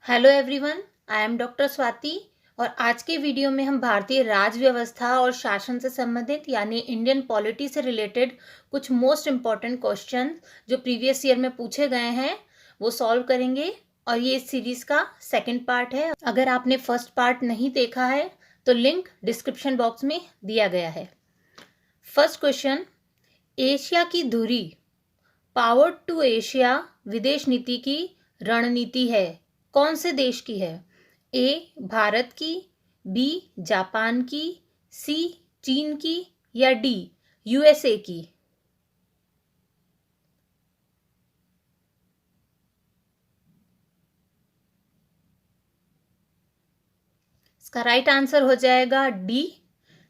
Hello everyone, I am doctor Swati और आज के वीडियो में हम भारतीय राज व्यवस्था और शासन से संबंधित यानी इंडियन पॉलिटी से रिलेटेड कुछ मोस्ट इम्पॉर्टेंट क्वेश्चन जो प्रीवियस ईयर में पूछे गए हैं वो सॉल्व करेंगे। और ये इस सीरीज का सेकंड पार्ट है। अगर आपने फर्स्ट पार्ट नहीं देखा है तो लिंक डिस्क्रिप्शन बॉक्स में दिया गया है। फर्स्ट क्वेश्चन, एशिया की धुरी पावर टू एशिया विदेश नीति की रणनीति है, कौन से देश की है? ए भारत की, बी जापान की, सी चीन की या डी यूएसए की? इसका राइट आंसर हो जाएगा डी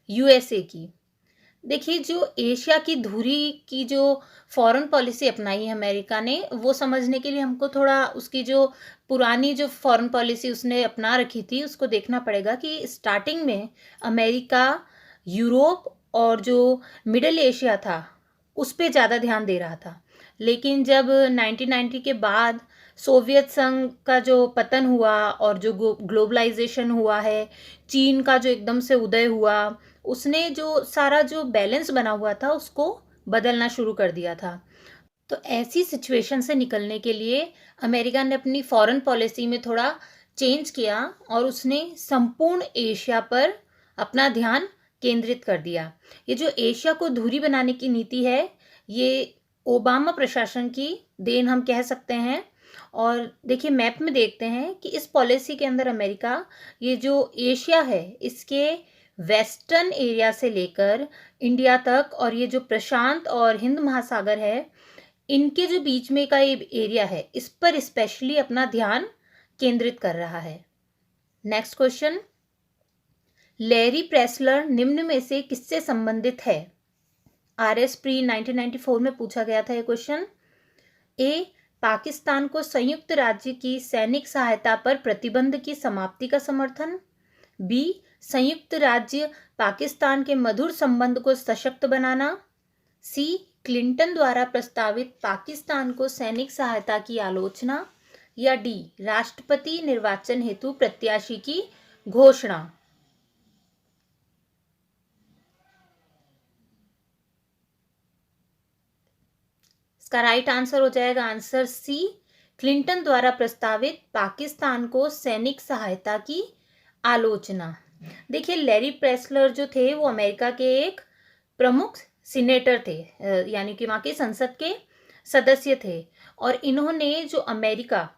यूएसए की। देखिए, जो एशिया की धुरी की जो फॉरेन पॉलिसी अपनाई है अमेरिका ने, वो समझने के लिए हमको थोड़ा उसकी जो पुरानी जो फॉरेन पॉलिसी उसने अपना रखी थी उसको देखना पड़ेगा कि स्टार्टिंग में अमेरिका यूरोप और जो मिडल एशिया था उस पर ज़्यादा ध्यान दे रहा था। लेकिन जब 1990 के बाद सोवियत संघ का जो पतन हुआ और जो ग्लोबलाइजेशन हुआ है, चीन का जो एकदम से उदय हुआ, उसने जो सारा जो बैलेंस बना हुआ था उसको बदलना शुरू कर दिया था। तो ऐसी सिचुएशन से निकलने के लिए अमेरिका ने अपनी फॉरेन पॉलिसी में थोड़ा चेंज किया और उसने संपूर्ण एशिया पर अपना ध्यान केंद्रित कर दिया। ये जो एशिया को धुरी बनाने की नीति है, ये ओबामा प्रशासन की देन हम कह सकते हैं। और देखिए, मैप में देखते हैं कि इस पॉलिसी के अंदर अमेरिका ये जो एशिया है इसके वेस्टर्न एरिया से लेकर इंडिया तक और ये जो प्रशांत और हिंद महासागर है इनके जो बीच में का ये एरिया है इस पर स्पेशली अपना ध्यान केंद्रित कर रहा है। नेक्स्ट क्वेश्चन, लैरी प्रेसलर निम्न में से किससे संबंधित है? आरएस प्री 1994 में पूछा गया था ये क्वेश्चन। ए पाकिस्तान को संयुक्त राज्य की सैनिक सहायता पर प्रतिबंध की समाप्ति का समर्थन, बी संयुक्त राज्य पाकिस्तान के मधुर संबंध को सशक्त बनाना, सी क्लिंटन द्वारा प्रस्तावित पाकिस्तान को सैनिक सहायता की आलोचना या डी राष्ट्रपति निर्वाचन हेतु प्रत्याशी की घोषणा। इसका राइट आंसर हो जाएगा आंसर सी, क्लिंटन द्वारा प्रस्तावित पाकिस्तान को सैनिक सहायता की आलोचना। देखिए, लैरी प्रेसलर जो थे वो अमेरिका के एक प्रमुख सीनेटर थे, यानी कि वहाँ के संसद के सदस्य थे। और इन्होंने जो अमेरिका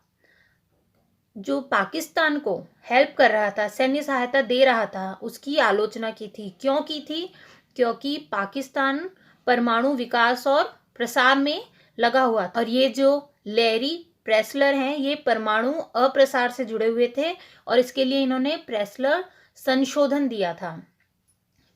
जो पाकिस्तान को हेल्प कर रहा था, सैन्य सहायता दे रहा था, उसकी आलोचना की थी। क्यों की थी? क्योंकि पाकिस्तान परमाणु विकास और प्रसार में लगा हुआ था और ये जो लैरी प्रेसलर हैं ये परमाणु अप्रसार से जुड़े हुए थे और इसके लिए इन्होंने प्रेसलर संशोधन दिया था।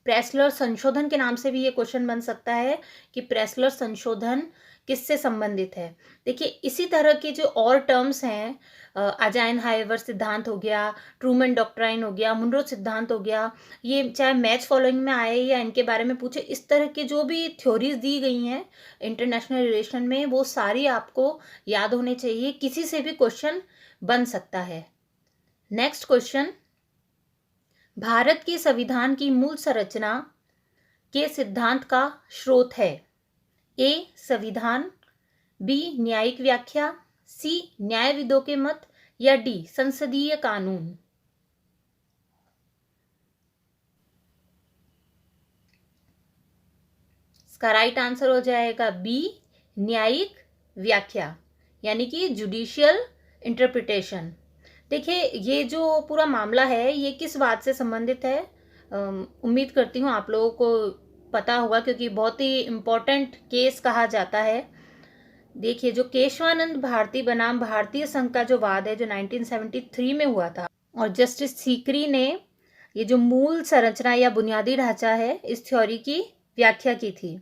प्रेसलर संशोधन के नाम से भी ये क्वेश्चन बन सकता है कि प्रेसलर संशोधन किससे संबंधित है। देखिए, इसी तरह के जो और टर्म्स हैं, आइजनहावर सिद्धांत हो गया, ट्रूमन डॉक्ट्राइन हो गया, मुनरो सिद्धांत हो गया, ये चाहे मैच फॉलोइंग में आए या इनके बारे में पूछे, इस तरह के जो भी थ्योरीज दी गई हैं इंटरनेशनल रिलेशन में वो सारी आपको याद होने चाहिए, किसी से भी क्वेश्चन बन सकता है। नेक्स्ट क्वेश्चन, भारत के संविधान की मूल संरचना के सिद्धांत का स्रोत है? ए संविधान, बी न्यायिक व्याख्या, सी न्यायविदों के मत या डी संसदीय कानून। इसका राइट आंसर हो जाएगा बी न्यायिक व्याख्या, यानी कि जुडिशियल इंटरप्रिटेशन। देखिए, ये जो पूरा मामला है ये किस बात से संबंधित है, उम्मीद करती हूँ आप लोगों को पता होगा क्योंकि बहुत ही इम्पोर्टेंट केस कहा जाता है। देखिए, जो केशवानंद भारती बनाम भारतीय संघ का जो वाद है जो 1973 में हुआ था और जस्टिस सीकरी ने ये जो मूल संरचना या बुनियादी ढांचा है इस थ्योरी की व्याख्या की थी।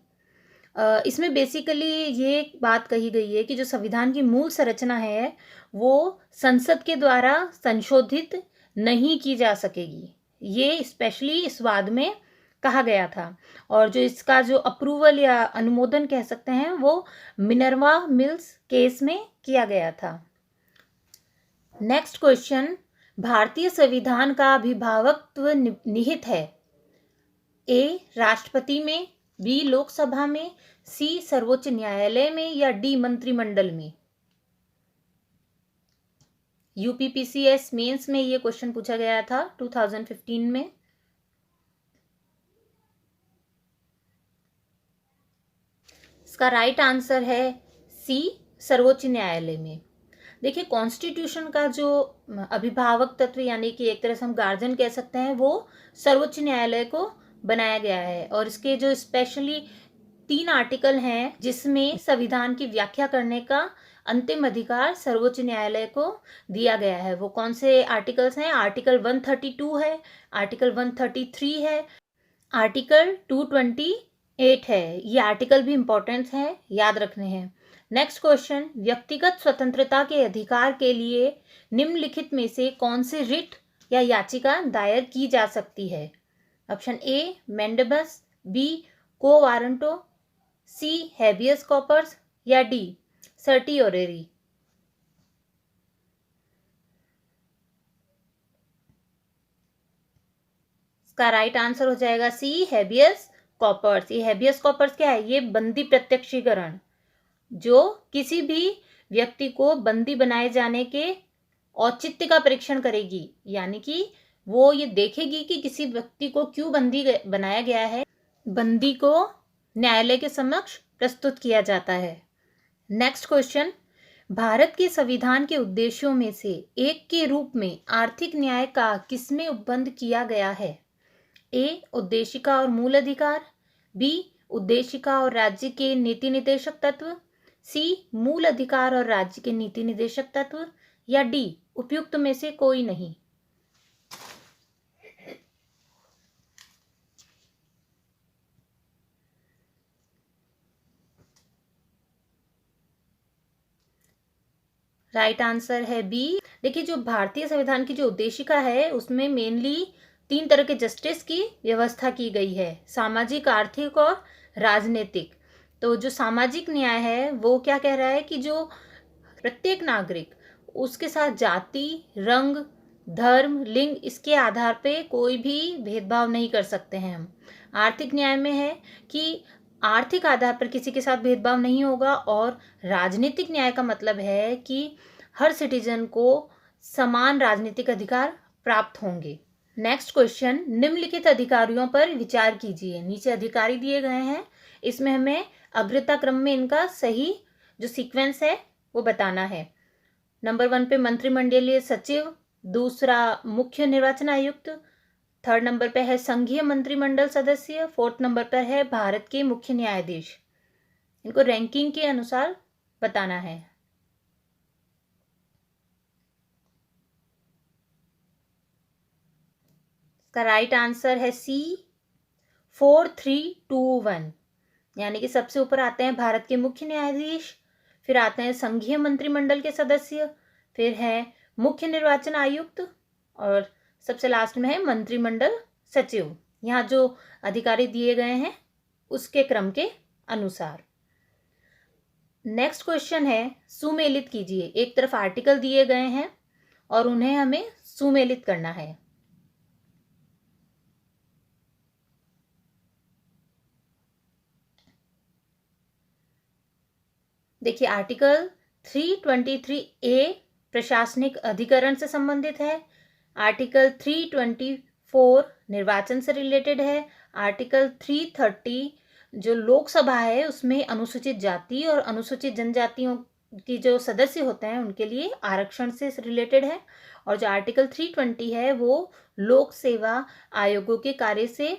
इसमें बेसिकली ये बात कही गई है कि जो संविधान की मूल संरचना है वो संसद के द्वारा संशोधित नहीं की जा सकेगी, ये स्पेशली इस वाद में कहा गया था। और जो इसका जो अप्रूवल या अनुमोदन कह सकते हैं वो मिनर्वा मिल्स केस में किया गया था। नेक्स्ट क्वेश्चन, भारतीय संविधान का अभिभावकत्व निहित है? ए राष्ट्रपति में, बी लोकसभा में, सी सर्वोच्च न्यायालय में या डी मंत्रिमंडल में? यूपीपीसीएस मेंस में ये क्वेश्चन पूछा गया था 2015 में। इसका राइट आंसर है सी सर्वोच्च न्यायालय में। देखिए, कॉन्स्टिट्यूशन का जो अभिभावक तत्व यानी कि एक तरह से हम गार्जियन कह सकते हैं, वो सर्वोच्च न्यायालय को बनाया गया है। और इसके जो स्पेशली 3 आर्टिकल हैं जिसमें संविधान की व्याख्या करने का अंतिम अधिकार सर्वोच्च न्यायालय को दिया गया है। वो कौन से आर्टिकल्स हैं? आर्टिकल 132 है, आर्टिकल 133 है, आर्टिकल 228 है। ये आर्टिकल भी इंपॉर्टेंट है, याद रखने हैं। नेक्स्ट क्वेश्चन, व्यक्तिगत स्वतंत्रता के अधिकार के लिए निम्नलिखित में से कौन सी रिट या याचिका दायर की जा सकती है? Option A mandamus, B quo warranto, C habeas corpus या डी सर्टियोरेरी? इसका राइट आंसर हो जाएगा सी हैबियस कॉर्पस। ये हैबियस कॉर्पस क्या है? ये बंदी प्रत्यक्षीकरण, जो किसी भी व्यक्ति को बंदी बनाए जाने के औचित्य का परीक्षण करेगी। यानी कि वो ये देखेगी कि किसी व्यक्ति को क्यों बंदी बनाया गया है। बंदी को न्यायालय के समक्ष प्रस्तुत किया जाता है। नेक्स्ट क्वेश्चन, भारत के संविधान के उद्देश्यों में से एक के रूप में आर्थिक न्याय का किसमें उपबंध किया गया है? ए उद्देशिका और मूल अधिकार, बी उद्देशिका और राज्य के नीति निर्देशक तत्व, सी मूल अधिकार और राज्य के नीति निर्देशक तत्व या डी उपयुक्त में से कोई नहीं? राइट आंसर है बी। देखिए, जो भारतीय संविधान की जो उद्देशिका है उसमें मेनली 3 तरह के जस्टिस की व्यवस्था की गई है, सामाजिक, आर्थिक और राजनीतिक। तो जो सामाजिक न्याय है वो क्या कह रहा है कि जो प्रत्येक नागरिक, उसके साथ जाति, रंग, धर्म, लिंग, इसके आधार पे कोई भी भेदभाव नहीं कर सकते हैं हम। आर्थिक न्याय में है कि आर्थिक आधार पर किसी के साथ भेदभाव नहीं होगा। और राजनीतिक न्याय का मतलब है कि हर सिटीजन को समान राजनीतिक अधिकार प्राप्त होंगे। नेक्स्ट क्वेश्चन, निम्नलिखित अधिकारियों पर विचार कीजिए। नीचे अधिकारी दिए गए हैं, इसमें हमें अग्रता क्रम में इनका सही जो सीक्वेंस है वो बताना है। नंबर 1 पे मंत्रिमंडलीय सचिव, दूसरा मुख्य निर्वाचन आयुक्त, 3rd नंबर पे है संघीय मंत्रिमंडल सदस्य, 4th नंबर पर है भारत के मुख्य न्यायाधीश। इनको रैंकिंग के अनुसार बताना है। इसका राइट आंसर है सी 4, 3, 2, 1। यानी कि सबसे ऊपर आते हैं भारत के मुख्य न्यायाधीश, फिर आते हैं संघीय मंत्रिमंडल के सदस्य, फिर है मुख्य निर्वाचन आयुक्त और सबसे लास्ट में है मंत्रिमंडल सचिव। यहाँ जो अधिकारी दिए गए हैं उसके क्रम के अनुसार। नेक्स्ट क्वेश्चन है, सुमेलित कीजिए। एक तरफ आर्टिकल दिए गए हैं और उन्हें हमें सुमेलित करना है। देखिए, आर्टिकल 323A प्रशासनिक अधिकरण से संबंधित है, आर्टिकल 324 निर्वाचन से रिलेटेड है, आर्टिकल 330 जो लोकसभा है उसमें अनुसूचित जाति और अनुसूचित जनजातियों की जो सदस्य होते हैं उनके लिए आरक्षण से रिलेटेड है, और जो आर्टिकल 320 है वो लोक सेवा आयोगों के कार्य से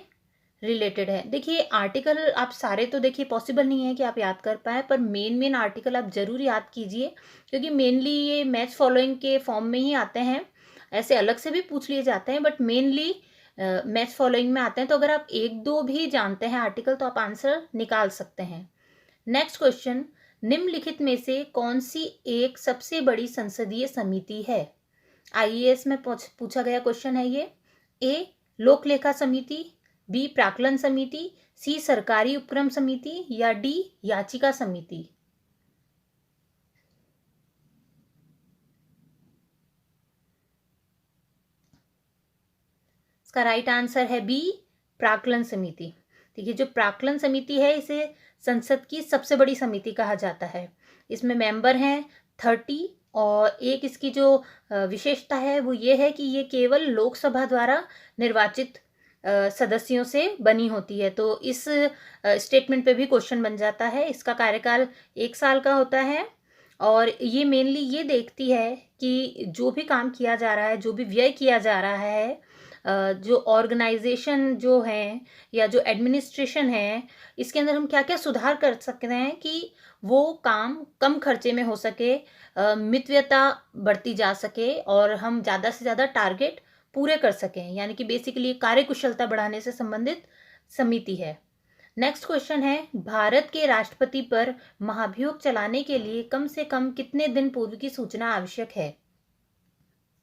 रिलेटेड है। देखिए, आर्टिकल आप सारे तो देखिए पॉसिबल नहीं है कि आप याद कर पाए, पर मेन आर्टिकल आप जरूर याद कीजिए, क्योंकि मेनली ये मैच फॉलोइंग के फॉर्म में ही आते हैं। ऐसे अलग से भी पूछ लिए जाते हैं बट मेनली मैच फॉलोइंग में आते हैं। तो अगर आप 1-2 भी जानते हैं आर्टिकल तो आप आंसर निकाल सकते हैं। नेक्स्ट क्वेश्चन, निम्नलिखित में से कौन सी एक सबसे बड़ी संसदीय समिति है? आईएएस में पूछा गया क्वेश्चन है ये। ए लोक लेखा समिति, बी प्राक्कलन समिति, सी सरकारी उपक्रम समिति या डी याचिका समिति? इसका राइट आंसर है बी, प्राक्कलन समिति। देखिए, जो प्राक्कलन समिति है इसे संसद की सबसे बड़ी समिति कहा जाता है। इसमें मेंबर हैं 30 और एक इसकी जो विशेषता है वो ये है कि ये केवल लोकसभा द्वारा निर्वाचित सदस्यों से बनी होती है। तो इस स्टेटमेंट पे भी क्वेश्चन बन जाता है। इसका कार्यकाल 1 साल का होता है और ये मेनली ये देखती है कि जो भी काम किया जा रहा है, जो भी व्यय किया जा रहा है, जो ऑर्गेनाइजेशन जो है या जो एडमिनिस्ट्रेशन है, इसके अंदर हम क्या क्या सुधार कर सकते हैं कि वो काम कम खर्चे में हो सके, मितव्ययता बढ़ती जा सके और हम ज़्यादा से ज़्यादा टारगेट पूरे कर सकें। यानी कि बेसिकली कार्यकुशलता बढ़ाने से संबंधित समिति है। नेक्स्ट क्वेश्चन है, भारत के राष्ट्रपति पर महाभियोग चलाने के लिए कम से कम कितने दिन पूर्व की सूचना आवश्यक है?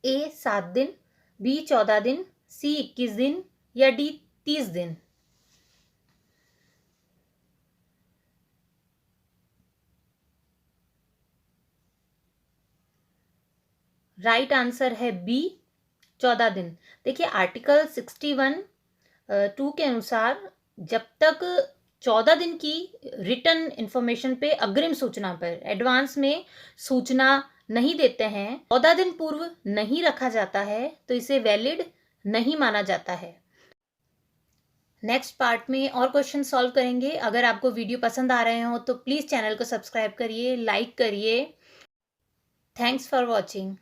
ए 7 दिन, बी 14 दिन, सी 21 दिन या डी 30 दिन? राइट आंसर है बी, 14 दिन। देखिए, आर्टिकल 61(2) के अनुसार जब तक 14 दिन की रिटन इंफॉर्मेशन पे, अग्रिम सूचना पर, एडवांस में सूचना नहीं देते हैं, 14 दिन पूर्व नहीं रखा जाता है, तो इसे वैलिड नहीं माना जाता है। नेक्स्ट पार्ट में और क्वेश्चन सॉल्व करेंगे। अगर आपको वीडियो पसंद आ रहे हो तो प्लीज़ चैनल को सब्सक्राइब करिए, लाइक करिए। Thanks for watching.